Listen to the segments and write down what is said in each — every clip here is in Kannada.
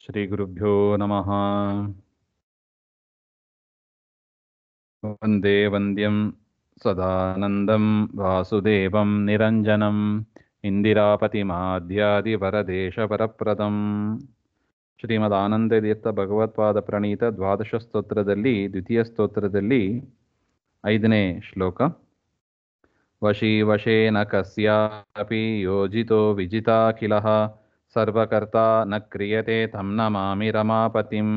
ಶ್ರೀಗುರುಭ್ಯೋ ನಮಃ. ವಂದೇ ವಂದ್ಯಂ ಸದಾನಂದಂ ವಾಸುದೇವಂ ನಿರಂಜನಂ ಇಂದಿರಾಪತಿಮಾದ್ಯಾದಿವರದೇಶಪರಪ್ರದಂ. ಶ್ರೀಮದಾನಂದತೀರ್ಥ ಭಗವತ್ಪಾದ ಪ್ರಣೀತ ದ್ವಾದಶ ಸ್ತೋತ್ರದಲ್ಲಿ ದ್ವಿತೀಯ ಸ್ತೋತ್ರದಲ್ಲಿ 5ನೇ ಶ್ಲೋಕ. ವಶೀ ವಶೇನ ಕಸ್ಯಾಪಿ ಯೋಜಿತೋ ವಿಜಿತಾಖಿಲಃ ಸರ್ವಕರ್ತಾ ನ ಕ್ರಿಯತೆ ತಂ ನಮಾಮಿ ರಮಾಪತಿಂ.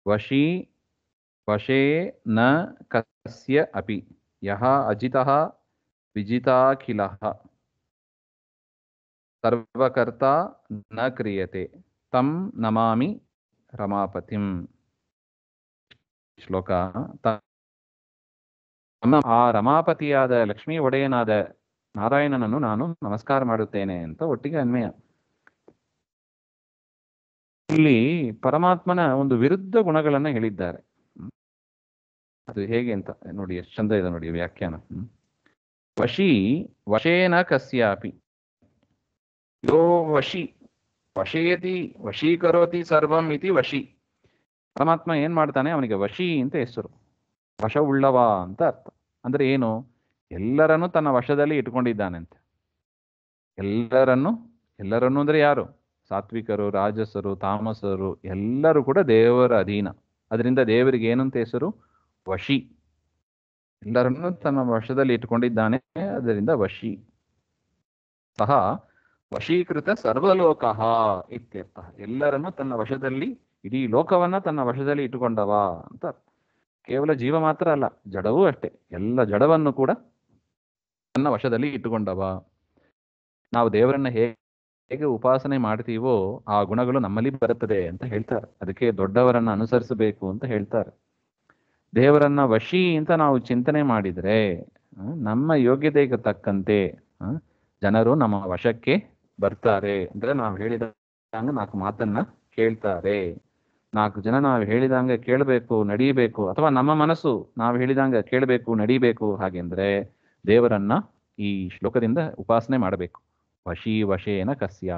ವಶೀ ವಶೇ ನ ಕಸ್ಯ ಅಪಿ ಯಃ ಅಜಿತಃ ವಿಜಿತಾಖಿಲಃ ಸರ್ವಕರ್ತಾ ನ ಕ್ರಿಯತೆ ತಂ ನಮಾಮಿ ರಮಾಪತಿಂ. ಶ್ಲೋಕ. ಆ ರಮಾಪತಿಯಾದ ಲಕ್ಷ್ಮೀ ಒಡೆಯನಾದ ನಾರಾಯಣನನ್ನು ನಾನು ನಮಸ್ಕಾರ ಮಾಡುತ್ತೇನೆ ಅಂತ ಒಟ್ಟಿಗೆ ಅನ್ವಯ. ಇಲ್ಲಿ ಪರಮಾತ್ಮನ ಒಂದು ವಿರುದ್ಧ ಗುಣಗಳನ್ನ ಹೇಳಿದ್ದಾರೆ. ಅದು ಹೇಗೆ ಅಂತ ನೋಡಿ, ಎಷ್ಟು ಚಂದ ಇದೆ ನೋಡಿ ವ್ಯಾಖ್ಯಾನ. ವಶಿ ವಶೇನ ಕಸ್ಯಾಪಿ ಯೋ ವಶಿ ವಶಯತಿ ವಶೀಕರೋತಿ ಸರ್ವಂ ಇತಿ ವಶಿ. ಪರಮಾತ್ಮ ಏನ್ ಮಾಡ್ತಾನೆ, ಅವನಿಗೆ ವಶಿ ಅಂತ ಹೆಸರು. ವಶವುಳ್ಳವ ಅಂತ ಅರ್ಥ. ಅಂದ್ರೆ ಏನು? ಎಲ್ಲರನ್ನು ತನ್ನ ವಶದಲ್ಲಿ ಇಟ್ಕೊಂಡಿದ್ದಾನಂತೆ. ಎಲ್ಲರನ್ನು ಅಂದ್ರೆ ಯಾರು? ಸಾತ್ವಿಕರು, ರಾಜಸರು, ತಾಮಸರು ಎಲ್ಲರೂ ಕೂಡ ದೇವರ ಅಧೀನ. ಅದರಿಂದ ದೇವರಿಗೆ ಏನಂತ ಹೆಸರು? ವಶಿ. ಎಲ್ಲರನ್ನು ತನ್ನ ವಶದಲ್ಲಿ ಇಟ್ಕೊಂಡಿದ್ದಾನೆ, ಅದರಿಂದ ವಶಿ. ಸಹ ವಶೀಕೃತ ಸರ್ವಲೋಕ ಇತ್ಯರ್ಥ. ಎಲ್ಲರನ್ನು ತನ್ನ ವಶದಲ್ಲಿ, ಇಡೀ ಲೋಕವನ್ನ ತನ್ನ ವಶದಲ್ಲಿ ಇಟ್ಟುಕೊಂಡವ ಅಂತ ಅರ್ಥ. ಕೇವಲ ಜೀವ ಮಾತ್ರ ಅಲ್ಲ, ಜಡವೂ ಅಷ್ಟೇ. ಎಲ್ಲ ಜಡವನ್ನು ಕೂಡ ತನ್ನ ವಶದಲ್ಲಿ ಇಟ್ಟುಕೊಂಡವ. ನಾವು ದೇವರನ್ನ ಹೇಗೆ ಉಪಾಸನೆ ಮಾಡ್ತೀವೋ ಆ ಗುಣಗಳು ನಮ್ಮಲ್ಲಿ ಬರುತ್ತದೆ ಅಂತ ಹೇಳ್ತಾರೆ. ಅದಕ್ಕೆ ದೊಡ್ಡವರನ್ನ ಅನುಸರಿಸಬೇಕು ಅಂತ ಹೇಳ್ತಾರೆ. ದೇವರನ್ನ ವಶಿ ಅಂತ ನಾವು ಚಿಂತನೆ ಮಾಡಿದ್ರೆ ನಮ್ಮ ಯೋಗ್ಯತೆಗೆ ತಕ್ಕಂತೆ ಜನರು ನಮ್ಮ ವಶಕ್ಕೆ ಬರ್ತಾರೆ. ಅಂದ್ರೆ ನಾವು ಹೇಳಿದಂಗ 4 ಮಾತನ್ನ ಕೇಳ್ತಾರೆ. 4 ಜನ ನಾವು ಹೇಳಿದಂಗೆ ಕೇಳಬೇಕು, ನಡೀಬೇಕು. ಅಥವಾ ನಮ್ಮ ಮನಸ್ಸು ನಾವು ಹೇಳಿದಂಗೆ ಕೇಳಬೇಕು, ನಡೀಬೇಕು. ಹಾಗೆಂದ್ರೆ ದೇವರನ್ನ ಈ ಶ್ಲೋಕದಿಂದ ಉಪಾಸನೆ ಮಾಡಬೇಕು. ವಶಿ ವಶೇನ ಕಸ್ಯ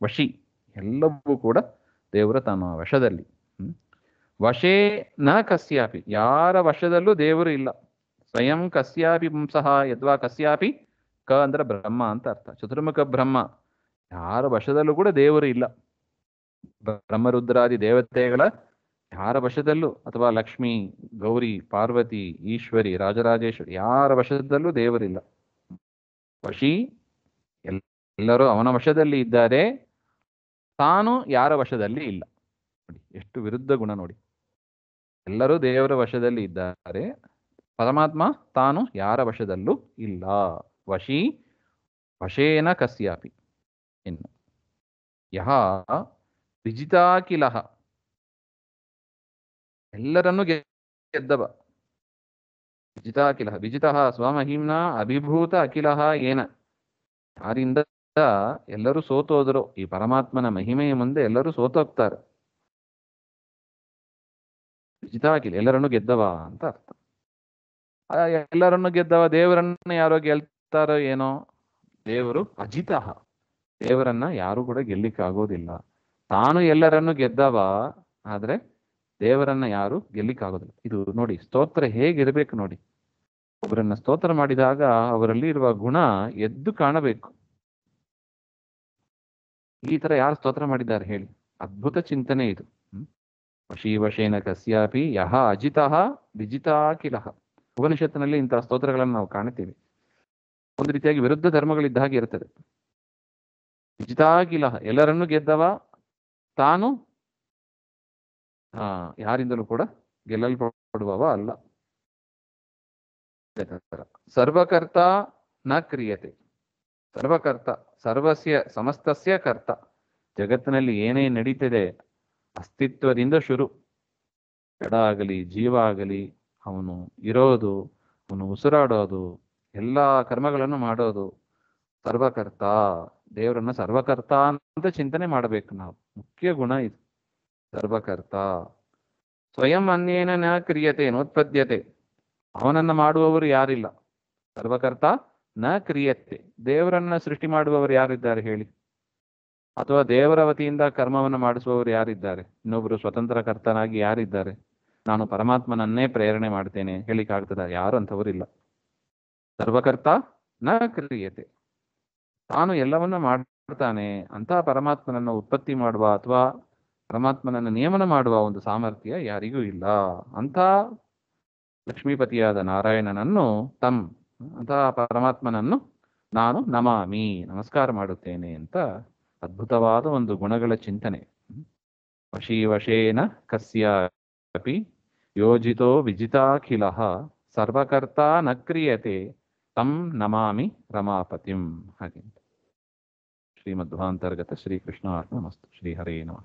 ವಶಿ, ಎಲ್ಲವೂ ಕೂಡ ದೇವರ ತನ್ನ ವಶದಲ್ಲಿ. ವಶೇ ನ ಕಸ್ಯಾಪಿ, ಯಾರ ವಶದಲ್ಲೂ ದೇವರು ಇಲ್ಲ. ಸ್ವಯಂ ಕಸ್ಯಾಪಿ ಪುಂಸಃ ಯದ್ವಾ ಕಸ್ಯಾಪಿ. ಕ ಅಂದ್ರೆ ಬ್ರಹ್ಮ ಅಂತ ಅರ್ಥ. ಚತುರ್ಮುಖ ಬ್ರಹ್ಮ, ಯಾರ ವಶದಲ್ಲೂ ಕೂಡ ದೇವರು ಇಲ್ಲ. ಬ್ರಹ್ಮರುದ್ರಾದಿ ದೇವತೆಗಳ ಯಾರ ವಶದಲ್ಲೂ, ಅಥವಾ ಲಕ್ಷ್ಮಿ, ಗೌರಿ, ಪಾರ್ವತಿ, ಈಶ್ವರಿ, ರಾಜರಾಜೇಶ್ವರಿ ಯಾರ ವಶದಲ್ಲೂ ದೇವರಿಲ್ಲ. ವಶಿ, ಎಲ್ಲರೂ ಅವನ ವಶದಲ್ಲಿ ಇದ್ದಾರೆ, ತಾನು ಯಾರ ವಶದಲ್ಲಿ ಇಲ್ಲ. ನೋಡಿ ಎಷ್ಟು ವಿರುದ್ಧ ಗುಣ ನೋಡಿ. ಎಲ್ಲರೂ ದೇವರ ವಶದಲ್ಲಿ ಇದ್ದಾರೆ, ಪರಮಾತ್ಮ ತಾನು ಯಾರ ವಶದಲ್ಲೂ ಇಲ್ಲ. ವಶಿ ವಶೇನ ಕಸ್ಯಾಪಿ. ಇನ್ನು ಯಹ ವಿಜಿತಾಖಿಲಃ, ಎಲ್ಲರನ್ನು ಗೆದ್ದವ. ವಿಜಿತಾಖಿಲಃ, ವಿಜಿತಃ ಸ್ವಮಹಿಮ್ನ ಅಭಿಭೂತ ಅಖಿಲಃ ಏನ. ಯಾರಿಂದ ಎಲ್ಲರೂ ಸೋತೋದ್ರು, ಈ ಪರಮಾತ್ಮನ ಮಹಿಮೆಯ ಮುಂದೆ ಎಲ್ಲರೂ ಸೋತೋಗ್ತಾರೆ. ವಿಜಿತಾಖಿಲ, ಎಲ್ಲರನ್ನು ಗೆದ್ದವ ಅಂತ ಅರ್ಥ. ಎಲ್ಲರನ್ನು ಗೆದ್ದವ, ದೇವರನ್ನ ಯಾರೋ ಗೆಲ್ತಾರೋ ಏನೋ. ದೇವರು ಅಜಿತಃ, ದೇವರನ್ನ ಯಾರು ಕೂಡ ಗೆಲ್ಲಿಕ್ಕೆ ಆಗೋದಿಲ್ಲ. ತಾನು ಎಲ್ಲರನ್ನು ಗೆದ್ದವ, ಆದ್ರೆ ದೇವರನ್ನ ಯಾರು ಗೆಲ್ಲಿಕ್ಕಾಗೋದಿಲ್ಲ. ಇದು ನೋಡಿ ಸ್ತೋತ್ರ ಹೇಗಿರ್ಬೇಕು ನೋಡಿ. ಒಬ್ಬರನ್ನ ಸ್ತೋತ್ರ ಮಾಡಿದಾಗ ಅವರಲ್ಲಿ ಇರುವ ಗುಣ ಎದ್ದು ಕಾಣಬೇಕು. ಈ ತರ ಯಾರು ಸ್ತೋತ್ರ ಮಾಡಿದ್ದಾರೆ ಹೇಳಿ? ಅದ್ಭುತ ಚಿಂತನೆ ಇದು. ವಶೀ ವಶೇನ ಕಸ್ಯಾಪಿ ಯಹ ಅಜಿತಃ ವಿಜಿತಾಖಿಲಃ. ಉಪನಿಷತ್ತಿನಲ್ಲಿ ಇಂತಹ ಸ್ತೋತ್ರಗಳನ್ನು ನಾವು ಕಾಣುತ್ತೀವಿ. ಒಂದು ರೀತಿಯಾಗಿ ವಿರುದ್ಧ ಧರ್ಮಗಳಿದ್ದ ಹಾಗೆ ಇರುತ್ತದೆ. ವಿಜಿತಾಖಿಲಃ, ಎಲ್ಲರನ್ನೂ ಗೆದ್ದವ, ತಾನು ಯಾರಿಂದಲೂ ಕೂಡ ಗೆಲ್ಲಲ್ಪಡುವವ ಅಲ್ಲ. ಸರ್ವಕರ್ತ ನ ಕ್ರಿಯತೆ. ಸರ್ವಕರ್ತ, ಸರ್ವಸ್ಯ ಸಮಸ್ತಸ್ಯ ಕರ್ತ. ಜಗತ್ತಿನಲ್ಲಿ ಏನೇ ನಡೀತಿದೆ ಅಸ್ತಿತ್ವದಿಂದ ಶುರು. ಜಡ ಆಗಲಿ ಜೀವ ಆಗಲಿ, ಅವನು ಇರೋದು, ಅವನು ಉಸಿರಾಡೋದು, ಎಲ್ಲ ಕರ್ಮಗಳನ್ನು ಮಾಡೋದು ಸರ್ವಕರ್ತ. ದೇವರನ್ನ ಸರ್ವಕರ್ತ ಅಂತ ಚಿಂತನೆ ಮಾಡಬೇಕು ನಾವು. ಮುಖ್ಯ ಗುಣ ಇದು, ಸರ್ವಕರ್ತ. ಸ್ವಯಂ ಅನ್ಯೇನ ನ ಕ್ರಿಯತೆ ನೋತ್ಪದ್ಯತೆ. ಅವನನ್ನ ಮಾಡುವವರು ಯಾರಿಲ್ಲ. ಸರ್ವಕರ್ತ ನ ಕ್ರಿಯತೆ. ದೇವರನ್ನ ಸೃಷ್ಟಿ ಮಾಡುವವರು ಯಾರಿದ್ದಾರೆ ಹೇಳಿ? ಅಥವಾ ದೇವರ ವತಿಯಿಂದ ಕರ್ಮವನ್ನು ಮಾಡಿಸುವವರು ಯಾರಿದ್ದಾರೆ? ಇನ್ನೊಬ್ಬರು ಸ್ವತಂತ್ರ ಕರ್ತನಾಗಿ ಯಾರಿದ್ದಾರೆ? ನಾನು ಪರಮಾತ್ಮನನ್ನೇ ಪ್ರೇರಣೆ ಮಾಡ್ತೇನೆ ಹೇಳಿಕ್ಕಾಗ್ತದ? ಯಾರು ಅಂಥವರಿಲ್ಲ. ಸರ್ವಕರ್ತ ನ ಕ್ರಿಯತೆ. ತಾನು ಎಲ್ಲವನ್ನ ಮಾಡ್ತಾನೆ ಅಂತ ಪರಮಾತ್ಮನನ್ನು ಉತ್ಪತ್ತಿ ಮಾಡುವ ಅಥವಾ ಪರಮಾತ್ಮನನ್ನು ನಿಯಮನ ಮಾಡುವ ಒಂದು ಸಾಮರ್ಥ್ಯ ಯಾರಿಗೂ ಇಲ್ಲ. ಅಂತ ಲಕ್ಷ್ಮೀಪತಿಯಾದ ನಾರಾಯಣನನ್ನು ಅಂತಹ ಪರಮಾತ್ಮನನ್ನು ನಾನು ನಮಾಮಿ, ನಮಸ್ಕಾರ ಮಾಡುತ್ತೇನೆ ಅಂತ ಅದ್ಭುತವಾದ ಒಂದು ಗುಣಗಳ ಚಿಂತನೆ. ವಶೀ ವಶೇನ ಕಸ್ಯಾಪಿ ಯೋಜಿತೋ ವಿಜಿತಾಖಿಲ ಸರ್ವಕರ್ತ ನ ಕ್ರಿಯತೆ ತಂ ನಮಾಮಿ ರಮಾಪತಿಂ. ಹಾಗೆ ಶ್ರೀಮಧ್ವಾಂತರ್ಗತ ಶ್ರೀಕೃಷ್ಣ ಅರ್ಪಣಮಸ್ತು. ಶ್ರೀ ಹರೇ ನಮಃ.